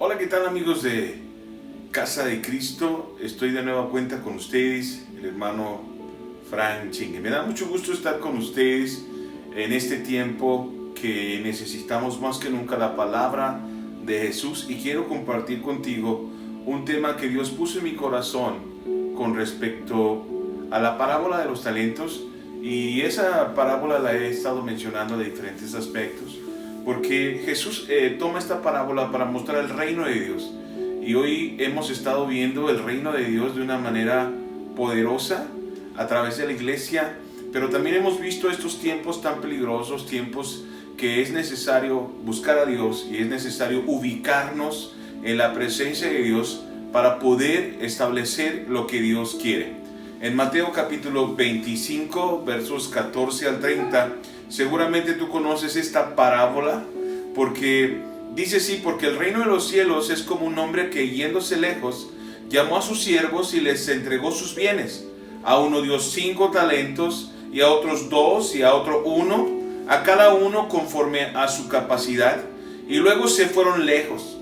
Hola, ¿qué tal amigos de Casa de Cristo? Estoy de nueva cuenta con ustedes, el hermano Frank Chingue. Me da mucho gusto estar con ustedes en este tiempo que necesitamos más que nunca la palabra de Jesús, y quiero compartir contigo un tema que Dios puso en mi corazón con respecto a la parábola de los talentos. Y esa parábola la he estado mencionando de diferentes aspectos, porque Jesús toma esta parábola para mostrar el reino de Dios. Y hoy hemos estado viendo el reino de Dios de una manera poderosa a través de la iglesia, pero también hemos visto estos tiempos tan peligrosos, tiempos que es necesario buscar a Dios y es necesario ubicarnos en la presencia de Dios para poder establecer lo que Dios quiere. En Mateo capítulo 25, versos 14 al 30, seguramente tú conoces esta parábola, porque dice así: porque el reino de los cielos es como un hombre que, yéndose lejos, llamó a sus siervos y les entregó sus bienes. A uno dio 5 talentos, y a otros 2, y a otro 1, a cada uno conforme a su capacidad, y luego se fueron lejos.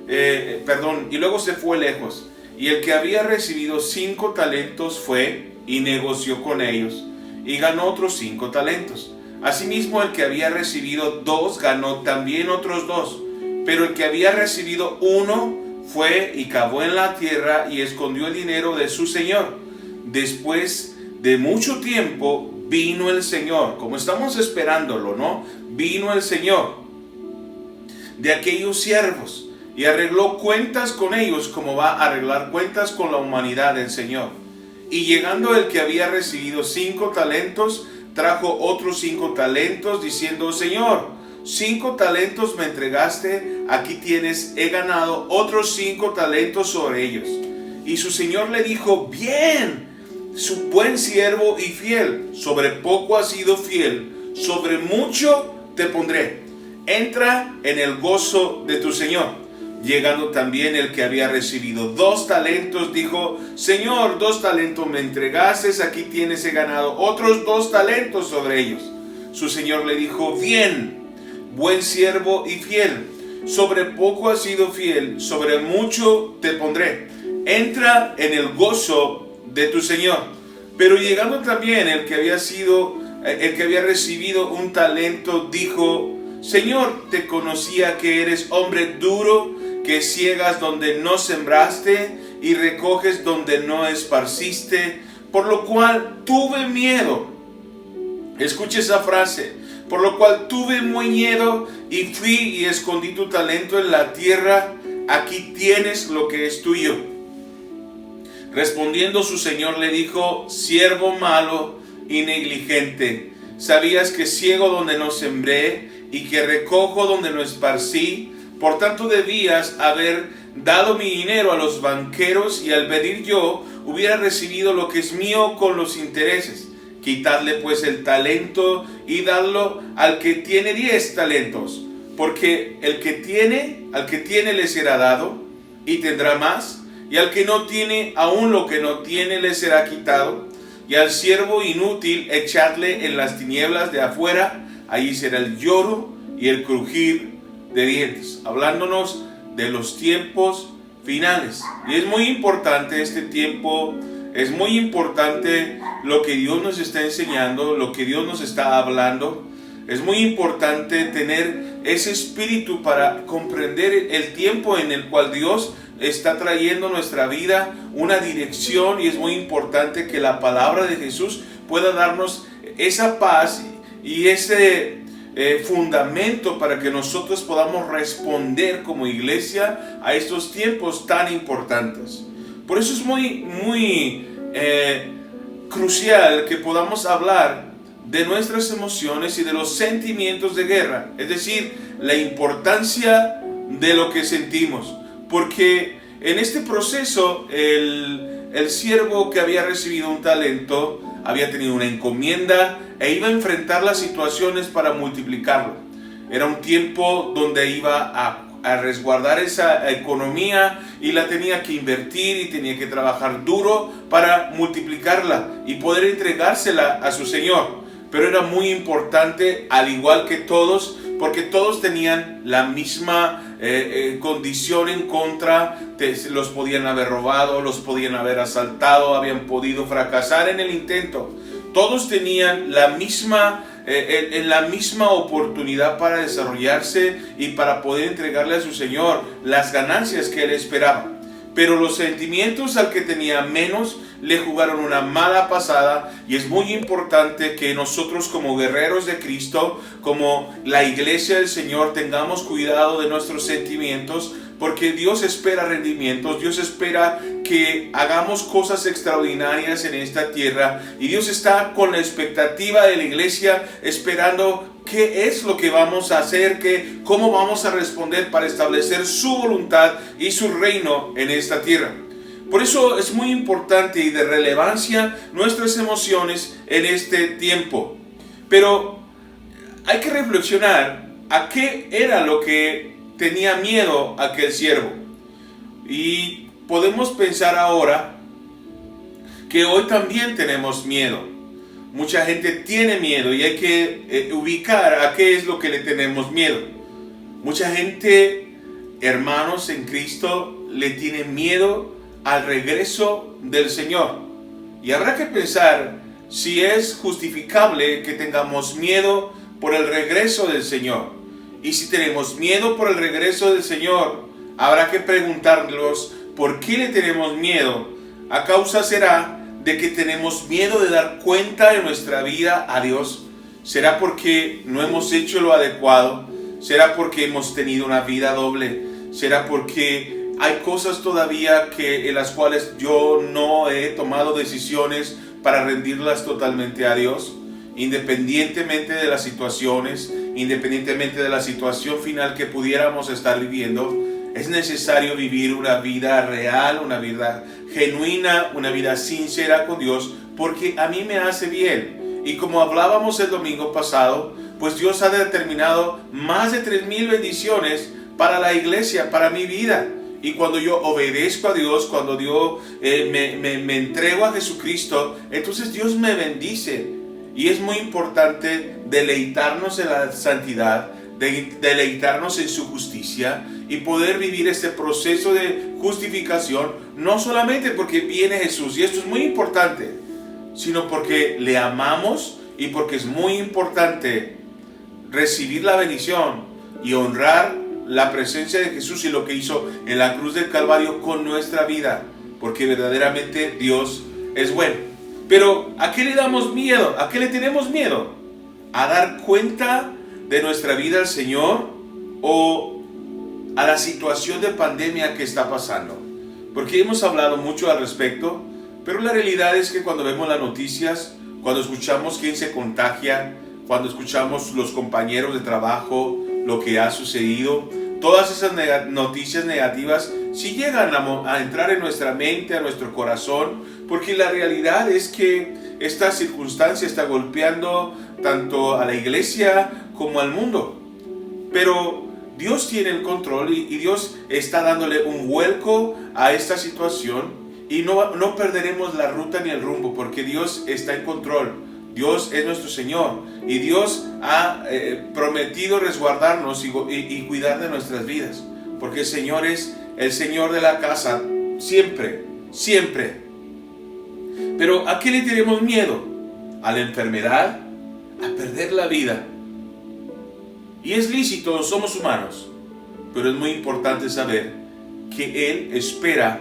Y luego se fue lejos. Y el que había recibido 5 talentos fue y negoció con ellos, y ganó otros 5 talentos. Asimismo, el que había recibido 2 ganó también otros 2. Pero el que había recibido 1 fue y cavó en la tierra y escondió el dinero de su señor. Después de mucho tiempo vino el Señor, como estamos esperándolo, ¿no? Vino el Señor de aquellos siervos y arregló cuentas con ellos, como va a arreglar cuentas con la humanidad del Señor. Y llegando el que había recibido 5 talentos, trajo otros 5 talentos, diciendo: Señor, 5 talentos me entregaste, aquí tienes, he ganado otros 5 talentos sobre ellos. Y su Señor le dijo: bien, su buen siervo y fiel, sobre poco has sido fiel, sobre mucho te pondré, entra en el gozo de tu Señor. Llegando también el que había recibido 2 talentos, dijo: Señor, 2 talentos me entregaste, aquí tienes, he ganado otros 2 talentos sobre ellos. Su Señor le dijo: bien, buen siervo y fiel, sobre poco has sido fiel, sobre mucho te pondré, entra en el gozo de tu Señor. Pero llegando también el que había recibido 1 talento, dijo: Señor, te conocía que eres hombre duro, que ciegas donde no sembraste y recoges donde no esparciste, por lo cual tuve miedo. Escuche esa frase: por lo cual tuve muy miedo y fui y escondí tu talento en la tierra, aquí tienes lo que es tuyo. Respondiendo su señor le dijo: siervo malo y negligente, sabías que ciego donde no sembré y que recojo donde no esparcí, por tanto debías haber dado mi dinero a los banqueros, y al venir yo hubiera recibido lo que es mío con los intereses. Quitadle pues el talento y dadlo al que tiene 10 talentos, porque al que tiene le será dado y tendrá más, y al que no tiene, aún lo que no tiene le será quitado. Y al siervo inútil echadle en las tinieblas de afuera, allí será el lloro y el crujir de dientes, hablándonos de los tiempos finales. Y es muy importante este tiempo, es muy importante lo que Dios nos está enseñando, lo que Dios nos está hablando. Es muy importante tener ese espíritu para comprender el tiempo en el cual Dios está trayendo a nuestra vida una dirección, y es muy importante que la palabra de Jesús pueda darnos esa paz y ese fundamento para que nosotros podamos responder como iglesia a estos tiempos tan importantes. Por eso es muy crucial que podamos hablar de nuestras emociones y de los sentimientos de guerra, es decir, la importancia de lo que sentimos, porque en este proceso el siervo que había recibido 1 talento había tenido una encomienda e iba a enfrentar las situaciones para multiplicarlo. Era un tiempo donde iba a resguardar esa economía y la tenía que invertir y tenía que trabajar duro para multiplicarla y poder entregársela a su Señor. Pero era muy importante, al igual que todos, porque todos tenían la misma condición en contra. Los podían haber robado, los podían haber asaltado, habían podido fracasar en el intento. Todos tenían la misma oportunidad para desarrollarse y para poder entregarle a su Señor las ganancias que Él esperaba. Pero los sentimientos al que tenía menos le jugaron una mala pasada, y es muy importante que nosotros, como guerreros de Cristo, como la iglesia del Señor, tengamos cuidado de nuestros sentimientos, porque Dios espera rendimientos, Dios espera que hagamos cosas extraordinarias en esta tierra, y Dios está con la expectativa de la iglesia esperando qué es lo que vamos a hacer, cómo vamos a responder para establecer su voluntad y su reino en esta tierra. Por eso es muy importante y de relevancia nuestras emociones en este tiempo. Pero hay que reflexionar a qué era lo que tenía miedo aquel siervo. Y podemos pensar ahora que hoy también tenemos miedo. Mucha gente tiene miedo y hay que ubicar a qué es lo que le tenemos miedo. Mucha gente, hermanos en Cristo, le tiene miedo al regreso del Señor. Y habrá que pensar si es justificable que tengamos miedo por el regreso del Señor. Y si tenemos miedo por el regreso del Señor, habrá que preguntarnos por qué le tenemos miedo. A causa será de que tenemos miedo de dar cuenta de nuestra vida a Dios. ¿Será porque no hemos hecho lo adecuado? ¿Será porque hemos tenido una vida doble? ¿Será porque hay cosas todavía en las cuales yo no he tomado decisiones para rendirlas totalmente a Dios? Independientemente de las situaciones, independientemente de la situación final que pudiéramos estar viviendo, es necesario vivir una vida real, una vida genuina, una vida sincera con Dios, porque a mí me hace bien. Y como hablábamos el domingo pasado, pues Dios ha determinado más de 3,000 bendiciones para la iglesia, para mi vida. Y cuando yo obedezco a Dios, cuando yo me entrego a Jesucristo, entonces Dios me bendice. Y es muy importante deleitarnos en la santidad, deleitarnos en su justicia y poder vivir este proceso de justificación, no solamente porque viene Jesús, y esto es muy importante, sino porque le amamos y porque es muy importante recibir la bendición y honrar la presencia de Jesús y lo que hizo en la cruz del Calvario con nuestra vida, porque verdaderamente Dios es bueno. Pero ¿a qué le damos miedo? ¿A qué le tenemos miedo? ¿A dar cuenta de nuestra vida al Señor o a la situación de pandemia que está pasando? Porque hemos hablado mucho al respecto, pero la realidad es que cuando vemos las noticias, cuando escuchamos quién se contagia, cuando escuchamos los compañeros de trabajo, lo que ha sucedido, todas esas noticias negativas sí llegan a entrar en nuestra mente, a nuestro corazón, porque la realidad es que esta circunstancia está golpeando tanto a la iglesia como al mundo. Pero Dios tiene el control y Dios está dándole un vuelco a esta situación, y no perderemos la ruta ni el rumbo, porque Dios está en control. Dios es nuestro Señor y Dios ha prometido resguardarnos y cuidar de nuestras vidas, porque el Señor es el Señor de la casa siempre, siempre. Pero ¿a qué le tenemos miedo? ¿A la enfermedad? ¿A perder la vida? Y es lícito, somos humanos, pero es muy importante saber que Él espera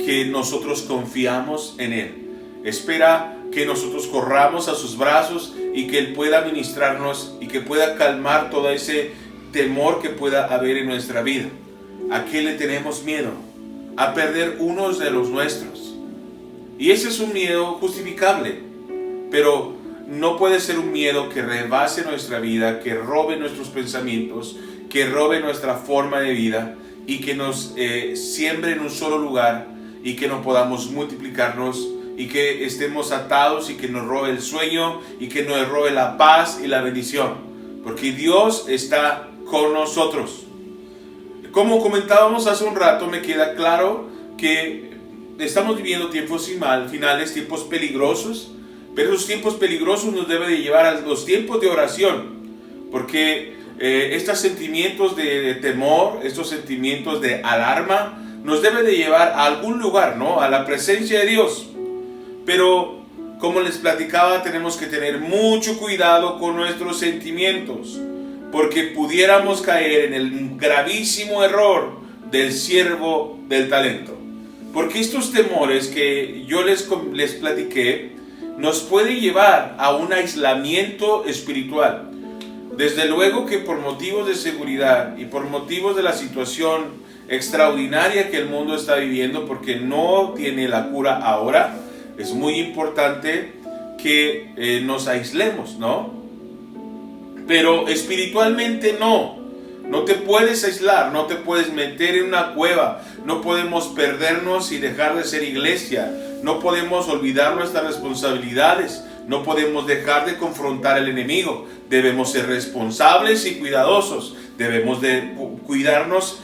que nosotros confiamos en Él. Espera que nosotros corramos a sus brazos y que Él pueda ministrarnos y que pueda calmar todo ese temor que pueda haber en nuestra vida. ¿A qué le tenemos miedo? A perder unos de los nuestros. Y ese es un miedo justificable, pero no puede ser un miedo que rebase nuestra vida, que robe nuestros pensamientos, que robe nuestra forma de vida y que nos siembre en un solo lugar y que no podamos multiplicarnos y que estemos atados y que nos robe el sueño y que nos robe la paz y la bendición, porque Dios está con nosotros. Como comentábamos hace un rato, me queda claro que estamos viviendo tiempos finales, tiempos peligrosos, pero esos tiempos peligrosos nos deben de llevar a los tiempos de oración, porque estos sentimientos de temor, estos sentimientos de alarma, nos debe de llevar a algún lugar, ¿no? A la presencia de Dios. Pero, como les platicaba, tenemos que tener mucho cuidado con nuestros sentimientos, porque pudiéramos caer en el gravísimo error del siervo del talento. Porque estos temores que yo les platiqué nos pueden llevar a un aislamiento espiritual. Desde luego que por motivos de seguridad y por motivos de la situación extraordinaria que el mundo está viviendo, porque no tiene la cura ahora, es muy importante que nos aislemos, ¿no? Pero espiritualmente no te puedes aislar, no te puedes meter en una cueva, no podemos perdernos y dejar de ser iglesia, no podemos olvidar nuestras responsabilidades, no podemos dejar de confrontar al enemigo, debemos ser responsables y cuidadosos, debemos de cuidarnos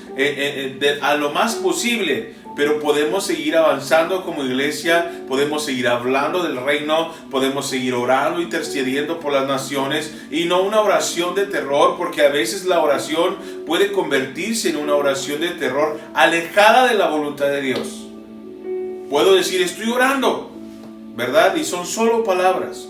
a lo más posible, pero podemos seguir avanzando como iglesia, podemos seguir hablando del reino, podemos seguir orando, intercediendo por las naciones, y no una oración de terror, porque a veces la oración puede convertirse en una oración de terror alejada de la voluntad de Dios. Puedo decir, estoy orando, ¿verdad? Y son solo palabras,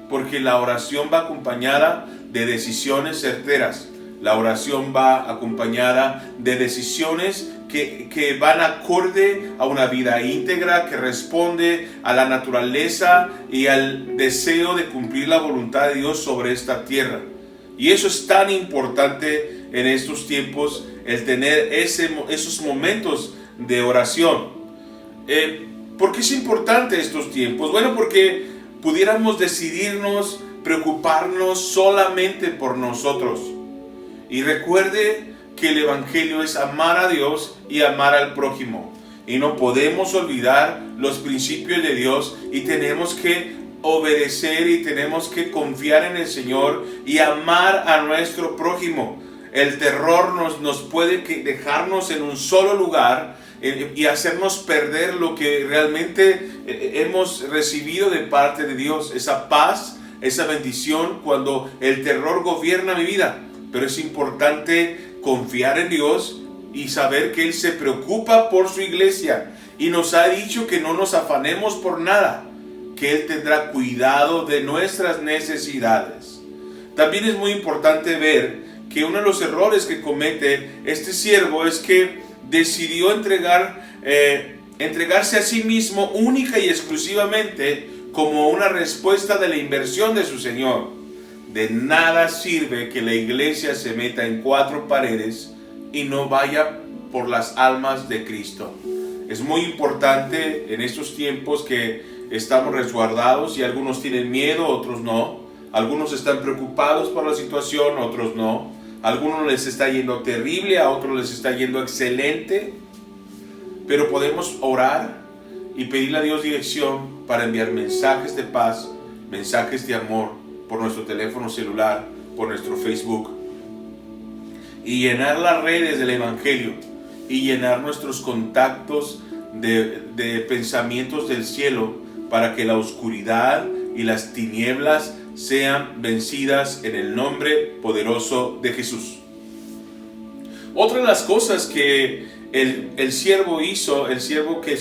porque la oración va acompañada de decisiones certeras. La oración va acompañada de decisiones que van acorde a una vida íntegra, que responde a la naturaleza y al deseo de cumplir la voluntad de Dios sobre esta tierra. Y eso es tan importante en estos tiempos, el tener esos momentos de oración. ¿Por qué es importante estos tiempos? Bueno, porque pudiéramos decidirnos, preocuparnos solamente por nosotros. Y recuerde que el evangelio es amar a Dios y amar al prójimo. Y no podemos olvidar los principios de Dios, y tenemos que obedecer y tenemos que confiar en el Señor y amar a nuestro prójimo. El terror nos puede dejarnos en un solo lugar y hacernos perder lo que realmente hemos recibido de parte de Dios, esa paz, esa bendición, cuando el terror gobierna mi vida. Pero es importante confiar en Dios y saber que Él se preocupa por su iglesia, y nos ha dicho que no nos afanemos por nada, que Él tendrá cuidado de nuestras necesidades. También es muy importante ver que uno de los errores que comete este siervo es que decidió entregarse a sí mismo única y exclusivamente como una respuesta de la inversión de su Señor. De nada sirve que la iglesia se meta en cuatro paredes y no vaya por las almas de Cristo. Es muy importante en estos tiempos que estamos resguardados, y algunos tienen miedo, otros no. Algunos están preocupados por la situación, otros no. A algunos les está yendo terrible, a otros les está yendo excelente. Pero podemos orar y pedirle a Dios dirección para enviar mensajes de paz, mensajes de amor, por nuestro teléfono celular, por nuestro Facebook, y llenar las redes del evangelio, y llenar nuestros contactos de pensamientos del cielo, para que la oscuridad y las tinieblas sean vencidas en el nombre poderoso de Jesús. Otra de las cosas que el siervo hizo, el siervo que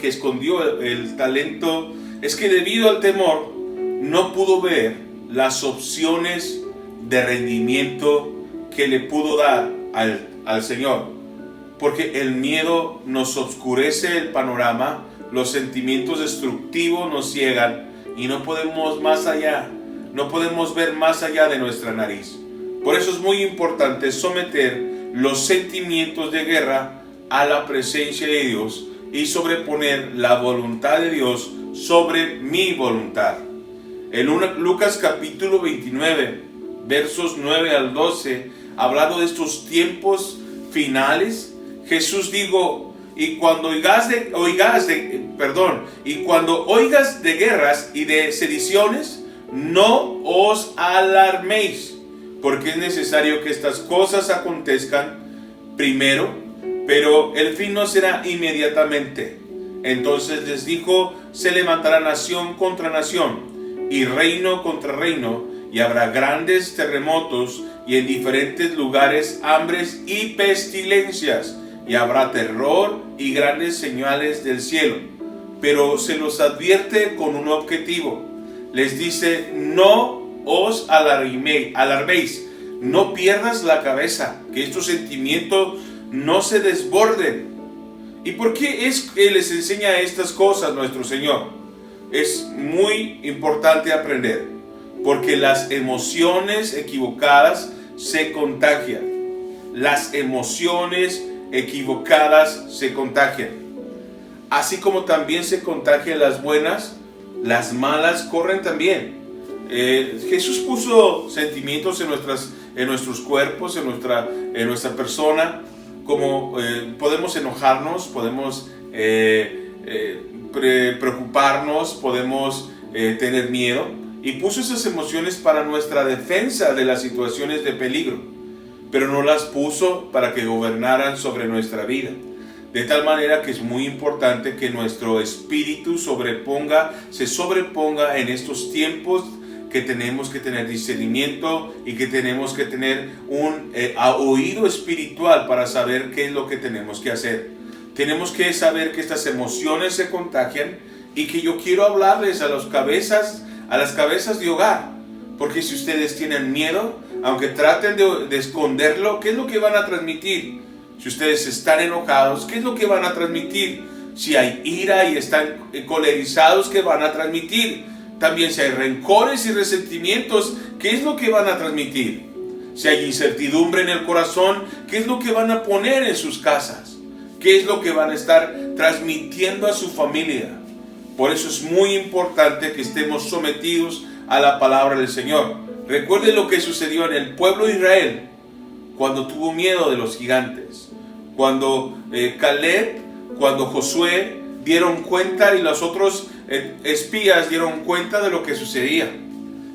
escondió el talento, es que debido al temor no pudo ver las opciones de rendimiento que le pudo dar al Señor, porque el miedo nos oscurece el panorama, los sentimientos destructivos nos ciegan y no podemos más allá, no podemos ver más allá de nuestra nariz. Por eso es muy importante someter los sentimientos de guerra a la presencia de Dios y sobreponer la voluntad de Dios sobre mi voluntad. En Lucas capítulo 29, versos 9 al 12, hablando de estos tiempos finales, Jesús dijo: y cuando oigas de guerras y de sediciones, no os alarméis, porque es necesario que estas cosas acontezcan primero, pero el fin no será inmediatamente. Entonces les dijo: se levantará nación contra nación y reino contra reino, y habrá grandes terremotos y en diferentes lugares hambres y pestilencias, y habrá terror y grandes señales del cielo. Pero se los advierte con un objetivo. Les dice: no os alarméis, no pierdas la cabeza, que estos sentimientos no se desborden. ¿Y por qué es que les enseña estas cosas nuestro Señor? Es muy importante aprender, porque las emociones equivocadas se contagian. Las emociones equivocadas se contagian. Así como también se contagian las buenas, las malas corren también. Jesús puso sentimientos en nuestros cuerpos, en nuestra persona, como podemos enojarnos, podemos preocuparnos, podemos tener miedo, y puso esas emociones para nuestra defensa de las situaciones de peligro, pero no las puso para que gobernaran sobre nuestra vida. De tal manera que es muy importante que nuestro espíritu se sobreponga en estos tiempos, que tenemos que tener discernimiento y que tenemos que tener un oído espiritual para saber qué es lo que tenemos que hacer. Tenemos que saber que estas emociones se contagian, y que yo quiero hablarles a las cabezas de hogar, porque si ustedes tienen miedo, aunque traten de esconderlo, ¿qué es lo que van a transmitir? Si ustedes están enojados, ¿qué es lo que van a transmitir? Si hay ira y están colerizados, ¿qué van a transmitir? También si hay rencores y resentimientos, ¿qué es lo que van a transmitir? Si hay incertidumbre en el corazón, ¿qué es lo que van a poner en sus casas? ¿Qué es lo que van a estar transmitiendo a su familia? Por eso es muy importante que estemos sometidos a la palabra del Señor. Recuerden lo que sucedió en el pueblo de Israel cuando tuvo miedo de los gigantes. Cuando Caleb, cuando Josué dieron cuenta, y los otros espías dieron cuenta de lo que sucedía,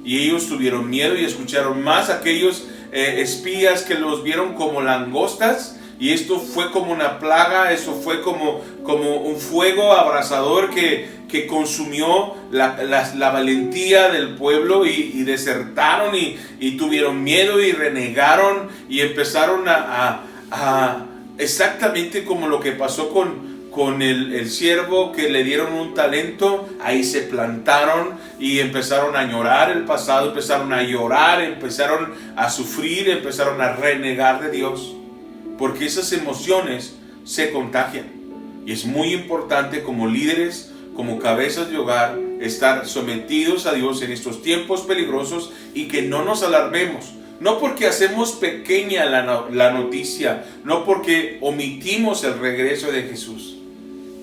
y ellos tuvieron miedo y escucharon más a aquellos espías que los vieron como langostas, y esto fue como una plaga, eso fue como un fuego abrasador que consumió la valentía del pueblo, y desertaron y tuvieron miedo y renegaron y empezaron a exactamente como lo que pasó con el siervo que le dieron un talento. Ahí se plantaron y empezaron a añorar el pasado, empezaron a llorar, empezaron a sufrir, empezaron a renegar de Dios, porque esas emociones se contagian. Y es muy importante como líderes, como cabezas de hogar, estar sometidos a Dios en estos tiempos peligrosos, y que no nos alarmemos. No porque hacemos pequeña la noticia, no porque omitimos el regreso de Jesús.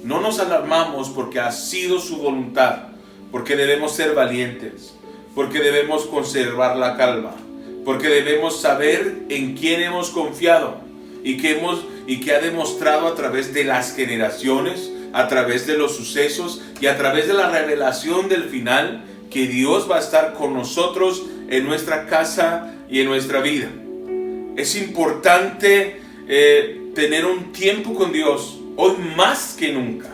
No nos alarmamos, porque ha sido su voluntad, porque debemos ser valientes, porque debemos conservar la calma, porque debemos saber en quién hemos confiado, y que ha demostrado a través de las generaciones, a través de los sucesos y a través de la revelación del final, que Dios va a estar con nosotros en nuestra casa y en nuestra vida. Es importante tener un tiempo con Dios, hoy más que nunca,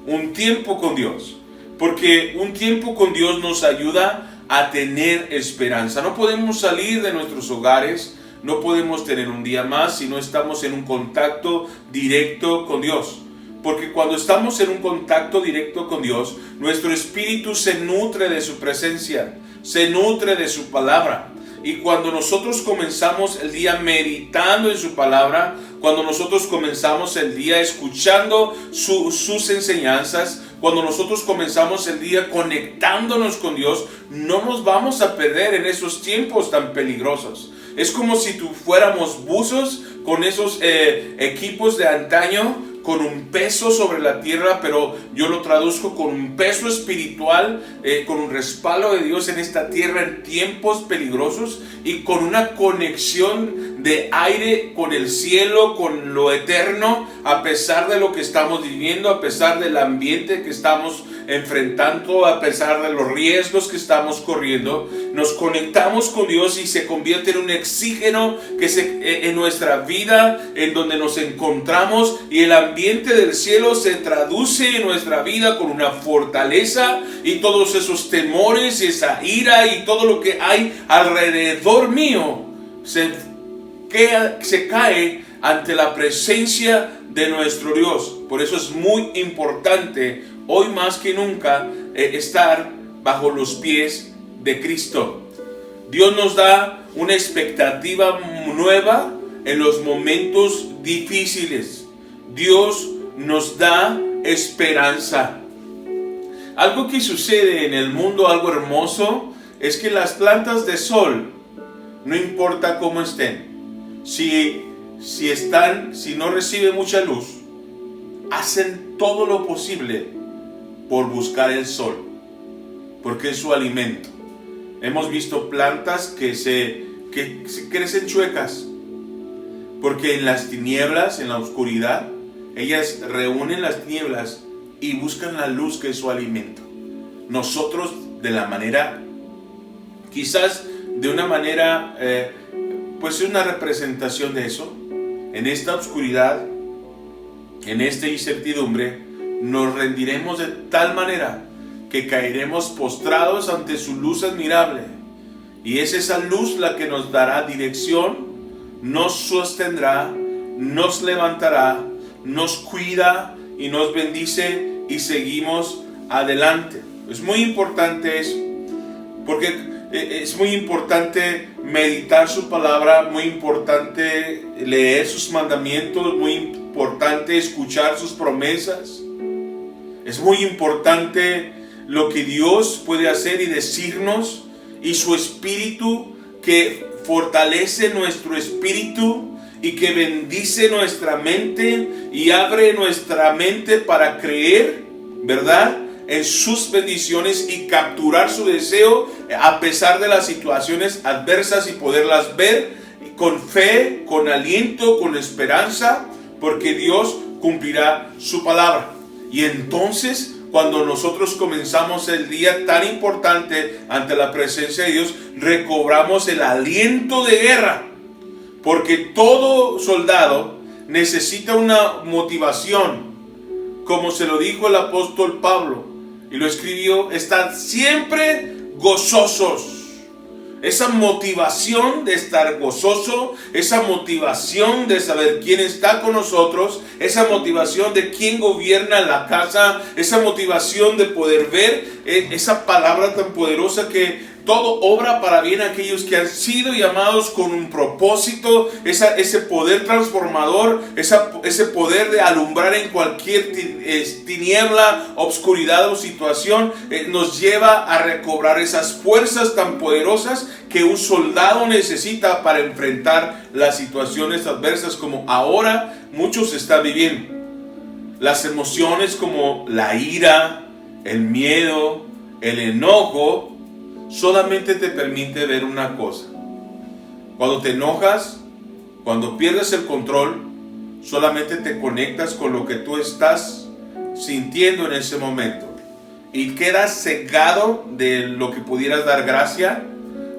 un tiempo con Dios, porque un tiempo con Dios nos ayuda a tener esperanza. No podemos salir de nuestros hogares, no podemos tener un día más si no estamos en un contacto directo con Dios. Porque cuando estamos en un contacto directo con Dios, nuestro espíritu se nutre de su presencia, se nutre de su palabra. Y cuando nosotros comenzamos el día meditando en su palabra, cuando nosotros comenzamos el día escuchando sus enseñanzas, cuando nosotros comenzamos el día conectándonos con Dios, no nos vamos a perder en esos tiempos tan peligrosos. Es como si fuéramos buzos con esos equipos de antaño, con un peso sobre la tierra, pero yo lo traduzco con un peso espiritual, con un respaldo de Dios en esta tierra en tiempos peligrosos, y con una conexión de aire con el cielo, con lo eterno, a pesar de lo que estamos viviendo, a pesar del ambiente que estamos enfrentando, a pesar de los riesgos que estamos corriendo, nos conectamos con Dios y se convierte en un oxígeno en nuestra vida, en donde nos encontramos, y el ambiente del cielo se traduce en nuestra vida con una fortaleza, y todos esos temores, esa ira y todo lo que hay alrededor mío se cae ante la presencia de nuestro Dios. Por eso es muy importante hoy más que nunca estar bajo los pies de Cristo. Dios nos da una expectativa nueva en los momentos difíciles. Dios nos da esperanza. Algo que sucede en el mundo, algo hermoso, es que las plantas de sol, no importa cómo estén, si no reciben mucha luz, hacen todo lo posible por buscar el sol, porque es su alimento. Hemos visto plantas que se crecen chuecas, porque en las tinieblas, en la oscuridad, ellas reúnen las tinieblas y buscan la luz, que es su alimento. Nosotros, de la manera, quizás de una manera, pues es una representación de eso. En esta oscuridad, en esta incertidumbre, nos rendiremos de tal manera que caeremos postrados ante su luz admirable. Y es esa luz la que nos dará dirección, nos sostendrá, nos levantará, nos cuida y nos bendice, y seguimos adelante. Es muy importante eso, porque es muy importante meditar su palabra, muy importante leer sus mandamientos, muy importante escuchar sus promesas. Es muy importante lo que Dios puede hacer y decirnos, y su espíritu que fortalece nuestro espíritu y que bendice nuestra mente y abre nuestra mente para creer, ¿verdad?, en sus bendiciones y capturar su deseo a pesar de las situaciones adversas, y poderlas ver con fe, con aliento, con esperanza, porque Dios cumplirá su palabra. Y entonces, cuando nosotros comenzamos el día tan importante ante la presencia de Dios, recobramos el aliento de guerra, porque todo soldado necesita una motivación, como se lo dijo el apóstol Pablo, y lo escribió: estad siempre gozosos. Esa motivación de estar gozoso, esa motivación de saber quién está con nosotros, esa motivación de quién gobierna la casa, esa motivación de poder ver esa palabra tan poderosa que todo obra para bien a aquellos que han sido llamados con un propósito, ese poder transformador, ese poder de alumbrar en cualquier tiniebla, obscuridad o situación, nos lleva a recobrar esas fuerzas tan poderosas que un soldado necesita para enfrentar las situaciones adversas, como ahora muchos están viviendo. Las emociones como la ira, el miedo, el enojo, solamente te permite ver una cosa. Cuando te enojas, cuando pierdes el control, solamente te conectas con lo que tú estás sintiendo en ese momento, y quedas cegado de lo que pudieras dar gracia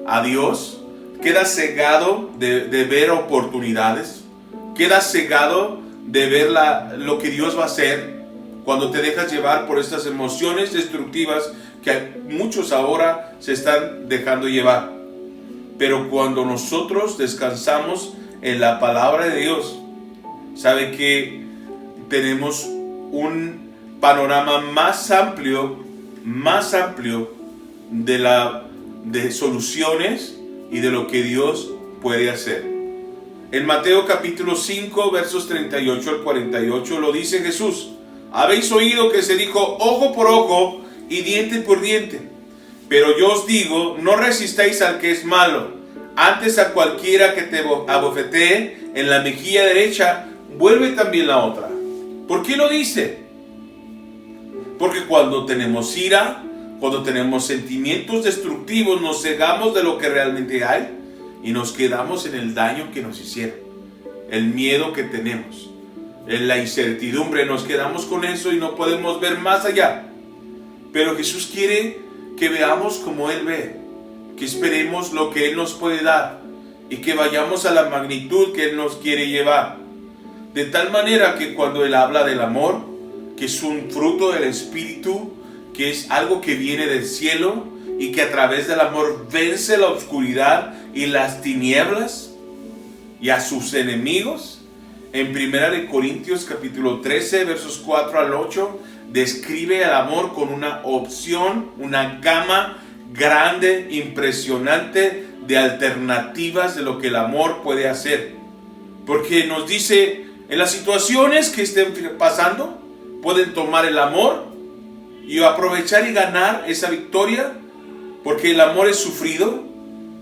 a Dios, quedas cegado de ver oportunidades, quedas cegado de ver lo que Dios va a hacer, cuando te dejas llevar por estas emociones destructivas que muchos ahora se están dejando llevar. Pero cuando nosotros descansamos en la palabra de Dios, sabe que tenemos un panorama más amplio de soluciones y de lo que Dios puede hacer. En Mateo capítulo 5 versos 38 al 48 lo dice Jesús: habéis oído que se dijo ojo por ojo y diente por diente, pero yo os digo, no resistáis al que es malo, antes a cualquiera que te abofetee en la mejilla derecha, vuelve también la otra. ¿Por qué lo dice? Porque cuando tenemos ira, cuando tenemos sentimientos destructivos, nos cegamos de lo que realmente hay y nos quedamos en el daño que nos hicieron, el miedo que tenemos, en la incertidumbre, nos quedamos con eso y no podemos ver más allá. Pero Jesús quiere que veamos como Él ve, que esperemos lo que Él nos puede dar y que vayamos a la magnitud que Él nos quiere llevar. De tal manera que cuando Él habla del amor, que es un fruto del Espíritu, que es algo que viene del cielo y que a través del amor vence la oscuridad y las tinieblas y a sus enemigos, en 1 Corintios capítulo 13 versos 4 al 8 describe el amor con una opción, una gama grande, impresionante de alternativas de lo que el amor puede hacer. Porque nos dice, en las situaciones que estén pasando, pueden tomar el amor y aprovechar y ganar esa victoria, porque el amor es sufrido,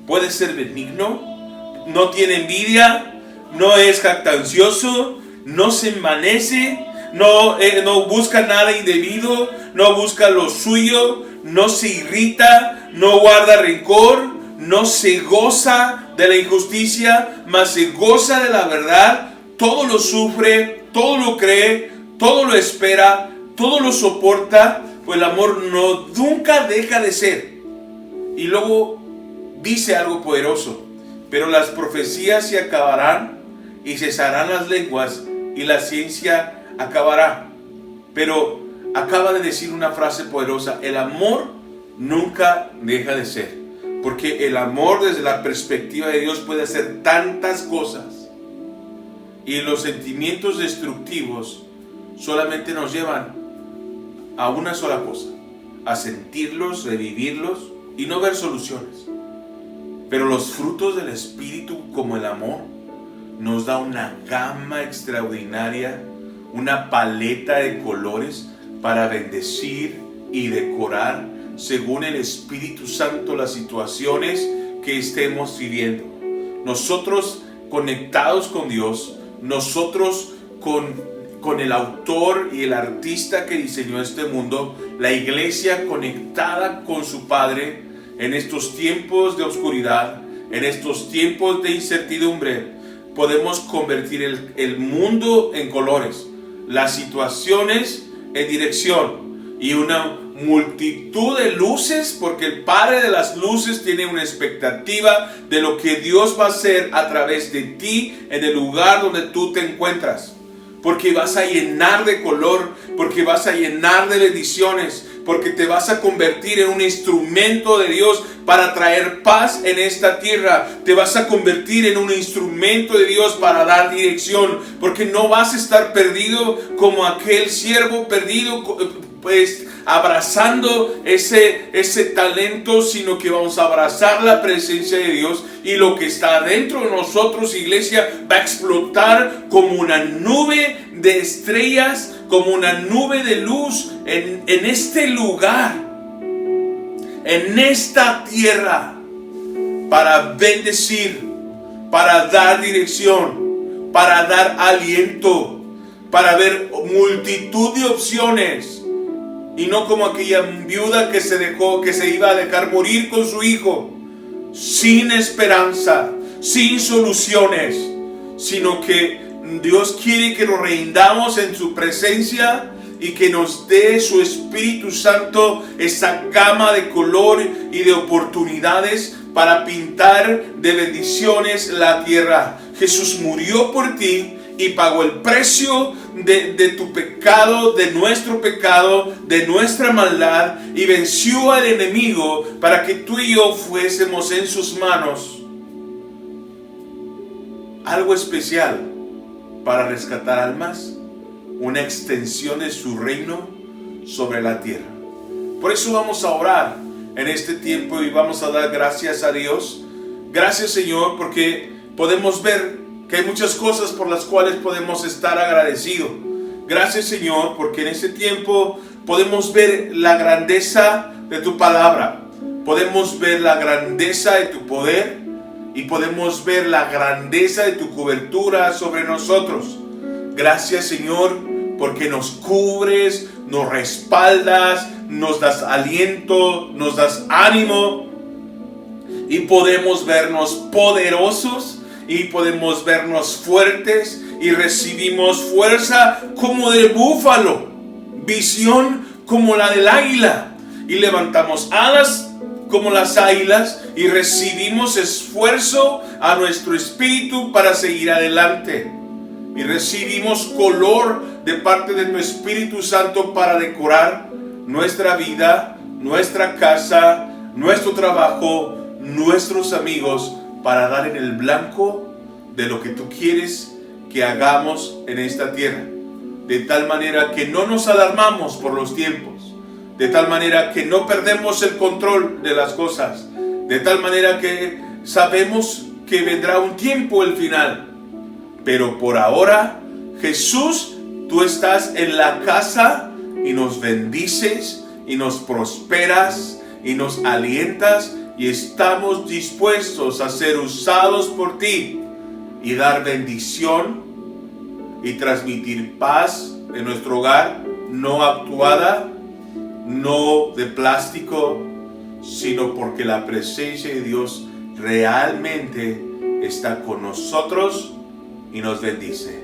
puede ser benigno, no tiene envidia, no es jactancioso, no se envanece, no busca nada indebido, no busca lo suyo, no se irrita, no guarda rencor, no se goza de la injusticia, mas se goza de la verdad. Todo lo sufre, todo lo cree, todo lo espera, todo lo soporta, pues el amor nunca deja de ser. Y luego dice algo poderoso: pero las profecías se acabarán y cesarán las lenguas y la ciencia acabará. Pero acaba de decir una frase poderosa: el amor nunca deja de ser, porque el amor desde la perspectiva de Dios puede hacer tantas cosas, y los sentimientos destructivos solamente nos llevan a una sola cosa: a sentirlos, revivirlos y no ver soluciones. Pero los frutos del Espíritu, como el amor, nos da una gama extraordinaria, una paleta de colores para bendecir y decorar según el Espíritu Santo las situaciones que estemos viviendo. Nosotros conectados con Dios, nosotros con el autor y el artista que diseñó este mundo, la iglesia conectada con su Padre en estos tiempos de oscuridad, en estos tiempos de incertidumbre, podemos convertir el mundo en colores, las situaciones en dirección y una multitud de luces, porque el Padre de las luces tiene una expectativa de lo que Dios va a hacer a través de ti en el lugar donde tú te encuentras. Porque vas a llenar de color, porque vas a llenar de bendiciones, porque te vas a convertir en un instrumento de Dios para traer paz en esta tierra. Te vas a convertir en un instrumento de Dios para dar dirección, porque no vas a estar perdido como aquel siervo perdido, pues abrazando ese talento, sino que vamos a abrazar la presencia de Dios, y lo que está dentro de nosotros, iglesia, va a explotar como una nube de estrellas, como una nube de luz en este lugar, en esta tierra, para bendecir, para dar dirección, para dar aliento, para ver multitud de opciones. Y no como aquella viuda que se iba a dejar morir con su hijo, sin esperanza, sin soluciones, sino que Dios quiere que nos rindamos en su presencia y que nos dé su Espíritu Santo esa gama de color y de oportunidades para pintar de bendiciones la tierra. Jesús murió por ti y pagó el precio de tu pecado, de nuestro pecado, de nuestra maldad, y venció al enemigo para que tú y yo fuésemos en sus manos algo especial para rescatar almas, una extensión de su reino sobre la tierra. Por eso vamos a orar en este tiempo y vamos a dar gracias a Dios. Gracias, Señor, porque podemos ver que hay muchas cosas por las cuales podemos estar agradecidos. Gracias, Señor, porque en este tiempo podemos ver la grandeza de tu palabra, podemos ver la grandeza de tu poder y podemos ver la grandeza de tu cobertura sobre nosotros. Gracias, Señor, porque nos cubres, nos respaldas, nos das aliento, nos das ánimo, y podemos vernos poderosos y podemos vernos fuertes, y recibimos fuerza como del búfalo, visión como la del águila, y levantamos alas como las águilas y recibimos esfuerzo a nuestro espíritu para seguir adelante. Y recibimos color de parte de tu Espíritu Santo para decorar nuestra vida, nuestra casa, nuestro trabajo, nuestros amigos, para dar en el blanco de lo que tú quieres que hagamos en esta tierra. De tal manera que no nos alarmamos por los tiempos. De tal manera que no perdemos el control de las cosas. De tal manera que sabemos que vendrá un tiempo el final. Pero por ahora, Jesús, tú estás en la casa y nos bendices y nos prosperas y nos alientas y estamos dispuestos a ser usados por ti y dar bendición y transmitir paz en nuestro hogar, no actuada, no de plástico, sino porque la presencia de Dios realmente está con nosotros y nos bendice.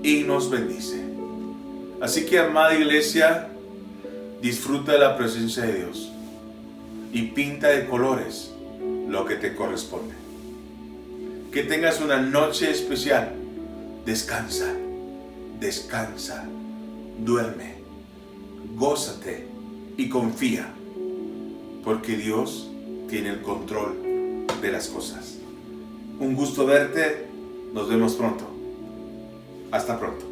Y nos bendice. Así que, amada iglesia, disfruta de la presencia de Dios y pinta de colores lo que te corresponde. Que tengas una noche especial. Descansa, descansa, duerme, gózate y confía, porque Dios tiene el control de las cosas. Un gusto verte. Nos vemos pronto. Hasta pronto.